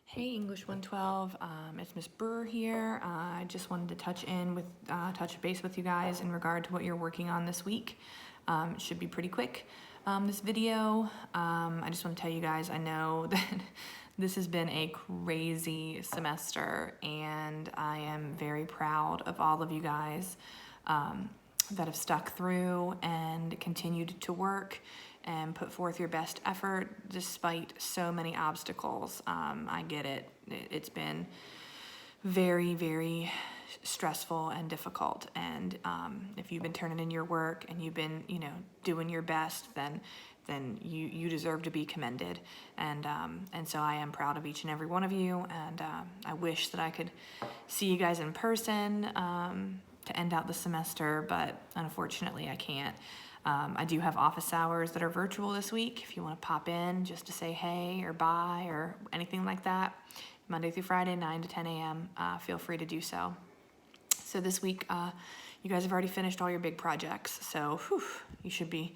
Hey, English 112. It's Miss Brewer here. I just wanted to touch base with you guys in regard to what you're working on this week. It should be pretty quick. This video, I just want to tell you guys, I know that this has been a crazy semester, and I am very proud of all of you guys that have stuck through and continued to work and put forth your best effort despite so many obstacles. I get it. It's been very, very stressful and difficult. And if you've been turning in your work and you've been, doing your best, then you deserve to be commended. And so I am proud of each and every one of you. And I wish that I could see you guys in person to end out the semester, but unfortunately I can't. I do have office hours that are virtual this week. If you want to pop in just to say hey or bye or anything like that, Monday through Friday, 9 to 10 a.m., feel free to do so. So this week, you guys have already finished all your big projects, so you should be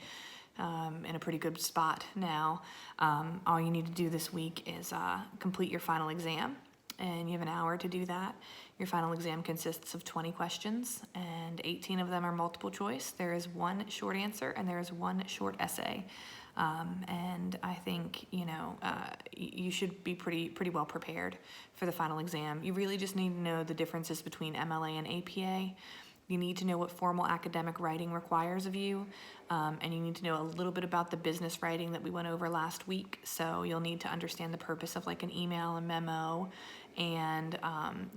in a pretty good spot now. All you need to do this week is complete your final exam, and you have an hour to do that. Your final exam consists of 20 questions, and 18 of them are multiple choice. There is one short answer, and there is one short essay. And I think, you should be pretty well prepared for the final exam. You really just need to know the differences between MLA and APA. You need to know what formal academic writing requires of you, and you need to know a little bit about the business writing that we went over last week. So you'll need to understand the purpose of like an email, a memo, and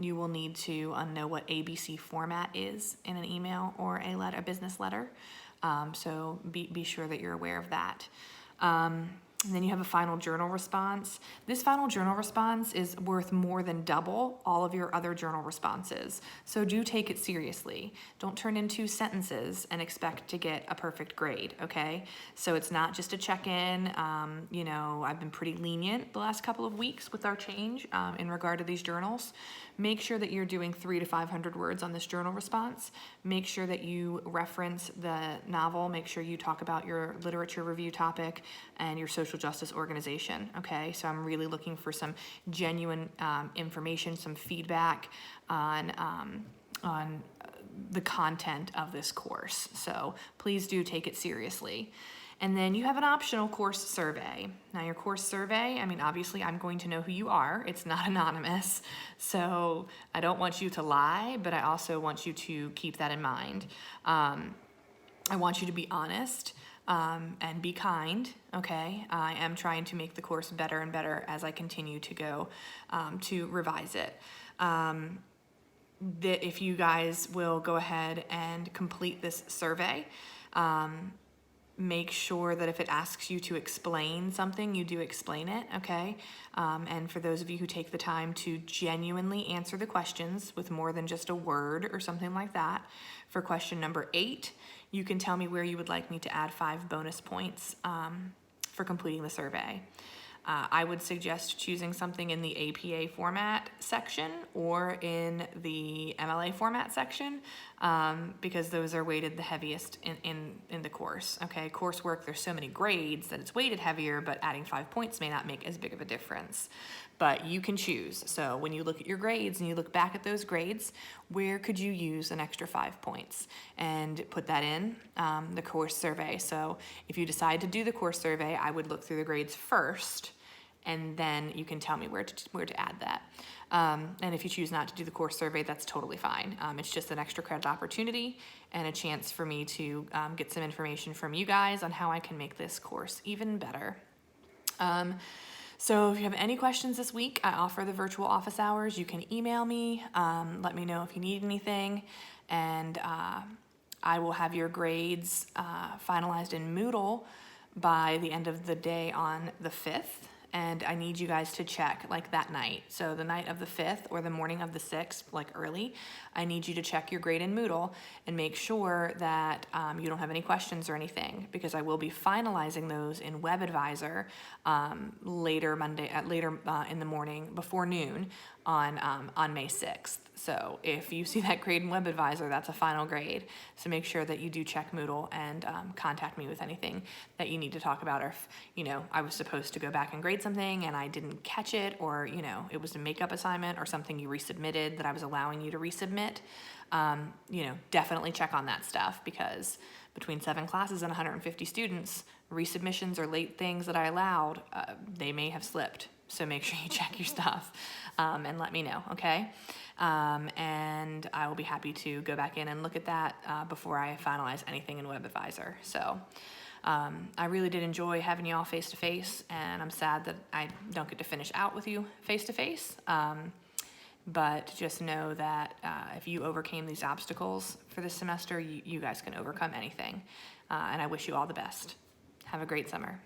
you will need to know what ABC format is in an email or a business letter. So be sure that you're aware of that. And then you have a final journal response. This final journal response is worth more than double all of your other journal responses. So do take it seriously. Don't turn in 2 sentences and expect to get a perfect grade, okay? So it's not just a check-in. I've been pretty lenient the last couple of weeks with our change in regard to these journals. Make sure that you're doing 300 to 500 words on this journal response. Make sure that you reference the novel. Make sure you talk about your literature review topic and your social justice organization, okay? So I'm really looking for some genuine information, some feedback on the content of this course. So please do take it seriously. And then you have an optional course survey. Now your course survey, obviously I'm going to know who you are. It's not anonymous. So I don't want you to lie, but I also want you to keep that in mind. I want you to be honest and be kind, okay? I am trying to make the course better and better as I continue to go to revise it. That if you guys will go ahead and complete this survey, make sure that if it asks you to explain something, you do explain it, okay? And for those of you who take the time to genuinely answer the questions with more than just a word or something like that, for question number 8, you can tell me where you would like me to add 5 bonus points for completing the survey. I would suggest choosing something in the APA format section or in the MLA format section because those are weighted the heaviest in the course. Okay, coursework, there's so many grades that it's weighted heavier, but adding 5 points may not make as big of a difference. But you can choose. So when you look at your grades and you look back at those grades, where could you use an extra 5 points? And put that in the course survey. So if you decide to do the course survey, I would look through the grades first, and then you can tell me where to add that. And if you choose not to do the course survey, that's totally fine. It's just an extra credit opportunity and a chance for me to get some information from you guys on how I can make this course even better. So if you have any questions this week, I offer the virtual office hours. You can email me, let me know if you need anything, and I will have your grades finalized in Moodle by the end of the day on the 5th. And I need you guys to check like that night. So the night of the 5th or the morning of the 6th, like early, I need you to check your grade in Moodle and make sure that you don't have any questions or anything, because I will be finalizing those in WebAdvisor later in the morning before noon on May 6th. So if you see that grade in WebAdvisor, that's a final grade. So make sure that you do check Moodle and contact me with anything that you need to talk about, or if I was supposed to go back and grade something and I didn't catch it, or, you know, it was a makeup assignment or something you resubmitted that I was allowing you to resubmit, you know, definitely check on that stuff, because between 7 classes and 150 students, resubmissions or late things that I allowed, they may have slipped. So make sure you check your stuff and let me know, okay? And I will be happy to go back in and look at that before I finalize anything in WebAdvisor. So I really did enjoy having you all face-to-face, and I'm sad that I don't get to finish out with you face-to-face. But just know that if you overcame these obstacles for this semester, you guys can overcome anything. And I wish you all the best. Have a great summer.